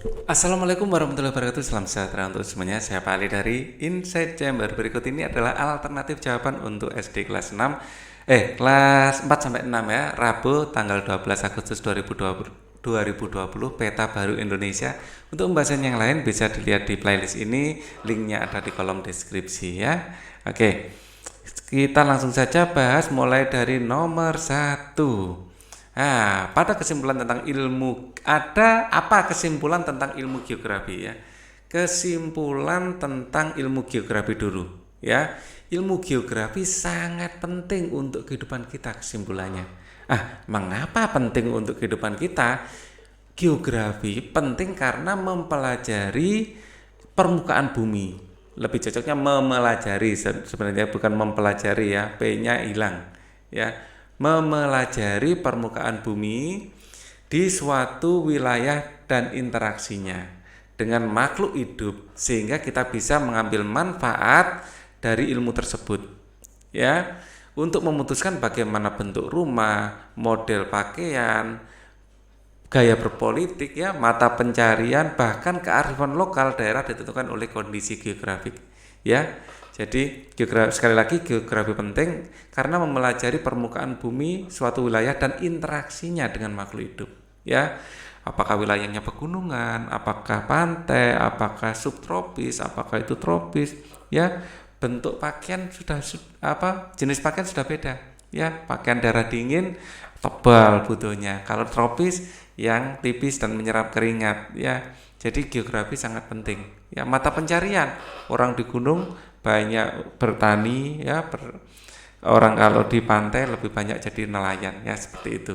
Assalamualaikum warahmatullahi wabarakatuh. Salam sejahtera untuk semuanya. Saya Pak Ali dari Inside Chamber. Berikut ini adalah alternatif jawaban untuk SD kelas 6 kelas 4 sampai 6 ya. Rabu tanggal 12 Agustus 2020 peta baru Indonesia. Untuk pembahasan yang lain bisa dilihat di playlist ini. Linknya ada di kolom deskripsi ya. Oke. Kita langsung saja bahas mulai dari nomor 1. Pada kesimpulan tentang ilmu, ada apa kesimpulan tentang ilmu geografi ya? Kesimpulan tentang ilmu geografi dulu ya. Ilmu geografi sangat penting untuk kehidupan kita kesimpulannya. Mengapa penting untuk kehidupan kita? Geografi penting karena mempelajari permukaan bumi. Lebih cocoknya memelajari, sebenarnya bukan mempelajari ya, P-nya hilang ya. Memelajari permukaan bumi di suatu wilayah dan interaksinya dengan makhluk hidup sehingga kita bisa mengambil manfaat dari ilmu tersebut ya, untuk memutuskan bagaimana bentuk rumah, model pakaian, gaya berpolitik ya, mata pencarian, bahkan kearifan lokal daerah ditentukan oleh kondisi geografik ya. Jadi sekali lagi geografi penting karena mempelajari permukaan bumi suatu wilayah dan interaksinya dengan makhluk hidup ya. Apakah wilayahnya pegunungan, apakah pantai, apakah subtropis, apakah itu tropis ya. Bentuk pakaian jenis pakaian sudah beda ya. Pakaian daerah dingin tebal butuhnya, kalau tropis yang tipis dan menyerap keringat ya. Jadi geografi sangat penting ya. Mata pencarian, orang di gunung banyak bertani ya, orang kalau di pantai lebih banyak jadi nelayan ya, seperti itu.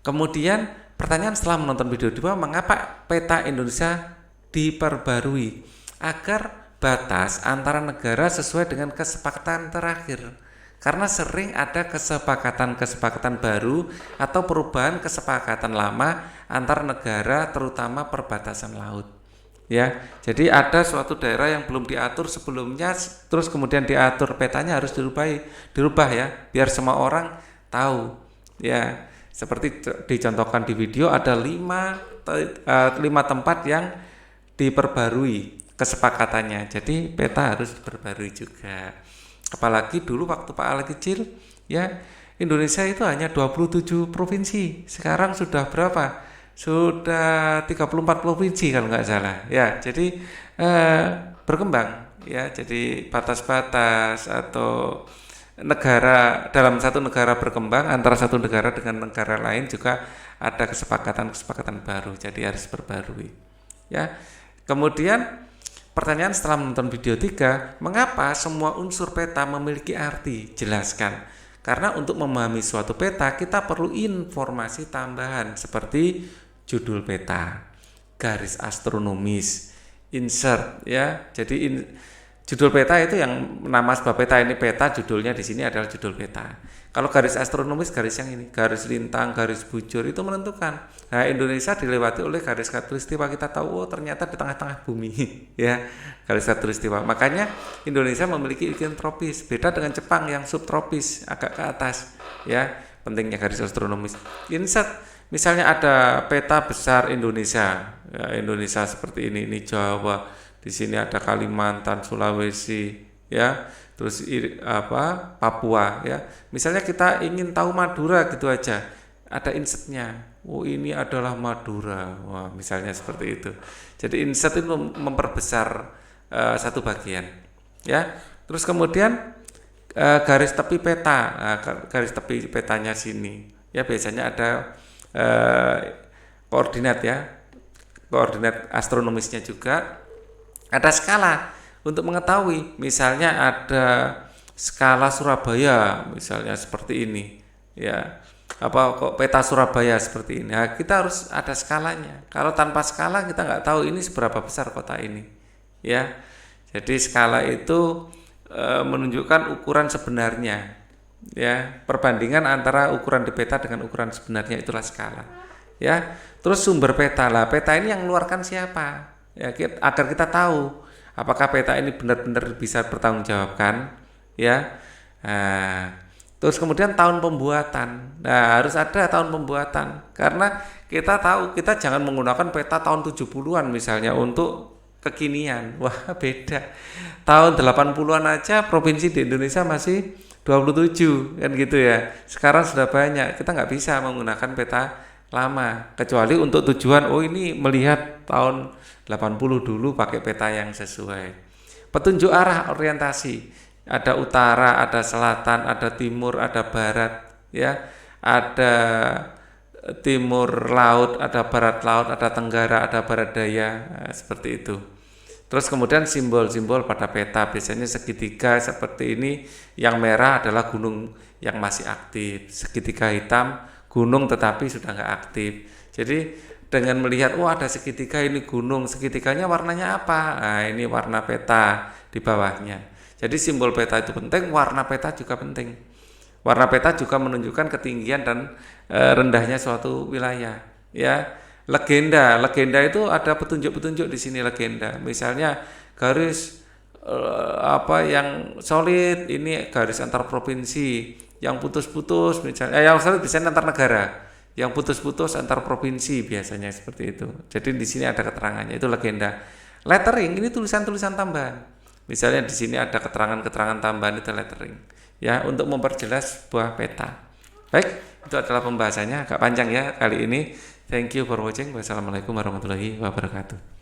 Kemudian pertanyaan setelah menonton video di bawah, mengapa peta Indonesia diperbarui agar batas antara negara sesuai dengan kesepakatan terakhir? Karena sering ada kesepakatan baru atau perubahan kesepakatan lama antar negara, terutama perbatasan laut ya. Jadi ada suatu daerah yang belum diatur sebelumnya, terus kemudian diatur, petanya harus dirubah ya, biar semua orang tahu ya. Seperti dicontohkan di video, ada 5 tempat yang diperbarui kesepakatannya, jadi peta harus diperbarui juga. Apalagi dulu waktu Pak Ali kecil ya, Indonesia itu hanya 27 provinsi. Sekarang sudah berapa? Sudah 34 provinsi kalau nggak salah. Ya, jadi berkembang ya. Jadi batas-batas atau negara, dalam satu negara berkembang, antara satu negara dengan negara lain juga ada kesepakatan baru. Jadi harus perbarui. Ya. Kemudian pertanyaan setelah menonton video 3, mengapa semua unsur peta memiliki arti? Jelaskan. Karena untuk memahami suatu peta, kita perlu informasi tambahan seperti judul peta, garis astronomis, insert ya. Jadi judul peta itu yang nama sebuah peta, ini peta, judulnya di sini adalah judul peta. Kalau garis astronomis, garis yang ini, garis lintang, garis bujur, itu menentukan. Nah, Indonesia dilewati oleh garis khatulistiwa. Kita tahu, ternyata di tengah-tengah bumi ya, garis khatulistiwa. Makanya Indonesia memiliki iklim tropis, beda dengan Jepang yang subtropis, agak ke atas ya. Pentingnya garis astronomis. Insert, misalnya ada peta besar Indonesia ya, Indonesia seperti ini Jawa, di sini ada Kalimantan, Sulawesi ya, terus Papua ya. Misalnya kita ingin tahu Madura gitu aja, ada insertnya. Oh, ini adalah Madura. Wah, misalnya seperti itu. Jadi insert itu memperbesar satu bagian ya. Terus kemudian garis tepi peta. Garis tepi petanya sini ya, biasanya ada koordinat ya, koordinat astronomisnya juga. Ada skala untuk mengetahui, misalnya ada skala Surabaya misalnya seperti ini ya, peta Surabaya seperti ini. Nah, kita harus ada skalanya. Kalau tanpa skala kita nggak tahu ini seberapa besar kota ini ya. Jadi skala itu menunjukkan ukuran sebenarnya ya, perbandingan antara ukuran di peta dengan ukuran sebenarnya, itulah skala ya. Terus sumber peta, lah peta ini yang mengeluarkan siapa ya, agar kita tahu apakah peta ini benar-benar bisa bertanggungjawabkan ya. Terus kemudian tahun pembuatan, nah harus ada tahun pembuatan, karena kita tahu kita jangan menggunakan peta tahun 70-an misalnya untuk kekinian. Wah, beda. Tahun 80-an aja provinsi di Indonesia masih 27 kan gitu ya. Sekarang sudah banyak. Kita nggak bisa menggunakan peta lama kecuali untuk tujuan ini melihat tahun 80 dulu pakai peta yang sesuai. Petunjuk arah orientasi, ada utara, ada selatan, ada timur, ada barat, ya, ada timur laut, ada barat laut, ada tenggara, ada barat daya, seperti itu. Terus kemudian simbol-simbol pada peta, biasanya segitiga seperti ini, yang merah adalah gunung yang masih aktif, segitiga hitam gunung tetapi sudah nggak aktif. Jadi dengan melihat ada segitiga ini gunung, segitiganya warnanya apa? Nah, ini warna peta di bawahnya. Jadi simbol peta itu penting, warna peta juga penting. Warna peta juga menunjukkan ketinggian dan rendahnya suatu wilayah. Ya, legenda itu ada petunjuk-petunjuk di sini legenda. Misalnya garis yang solid ini garis antar provinsi, yang putus-putus misalnya, yang solid biasanya antar negara. Yang putus-putus antar provinsi biasanya seperti itu. Jadi di sini ada keterangannya, itu legenda. Lettering ini tulisan-tulisan tambahan. Misalnya di sini ada keterangan-keterangan tambahan, itu lettering. Ya, untuk memperjelas sebuah peta. Baik, itu adalah pembahasannya agak panjang ya kali ini. Thank you for watching. Wassalamualaikum warahmatullahi wabarakatuh.